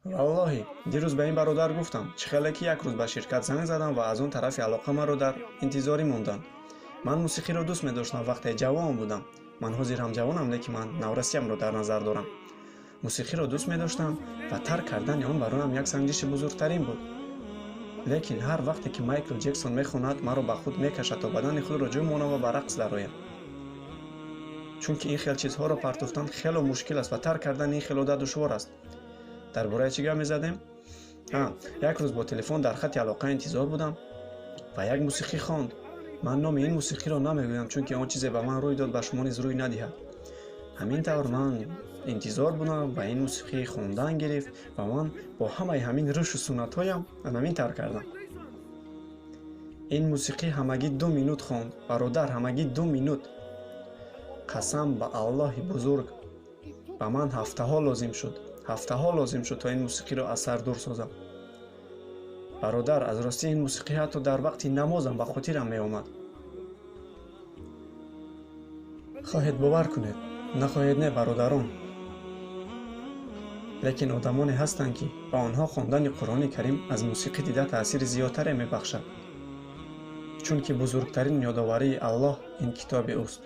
والله دیروز به این برادر گفتم چه خیلی که یک روز به شرکت زنگ زدم و از اون طرف علاقه مرا در انتظاری موندن. من موسیقی را دوست می داشتم وقتی جوان بودم. من حاضر هم جوانم لیکن من نورسیم را در نظر دارم. موسیقی را دوست می داشتم و ترک کردن آن برایم یک سنجش بزرگترین بود. لیکن هر وقتی که مایکل جکسون میخواند مرا به خود میکشد تا بدن خود را جای مانم و به رقص درآیم. چون که این خیلی چیزها را پرتافتن خیلی مشکل است و ترک کردن این خیلی دشوار است. درباره چی گپ می‌زدیم؟ یک روز با تلفن در خط علاقه انتظار بودم و یک موسیقی خواند. من نام این موسیقی را نمیگویم چون که آن چیزی به من روی داد به شما نیز روی ندهد. همین طور من انتظار بودم و این موسیقی خواندن گرفت و من با همین روش و سنت‌هایم همین طور کردم. این موسیقی همگی 2 مینوت خواند. برادر همگی 2 مینوت. قسم به الله بزرگ به من هفته ها لازم شد تا این موسیقی را از سر دور سازم. برادر از راستی این موسیقی حتی در وقت نمازم به خاطرم می آمد. خواهید باور کنید نخواهید نه برادران، لیکن آدمانی هستند که با آنها خواندن قرآن کریم از موسیقی دیده تأثیر زیادتر می بخشد، چون که بزرگترین یادآوری الله این کتاب اوست.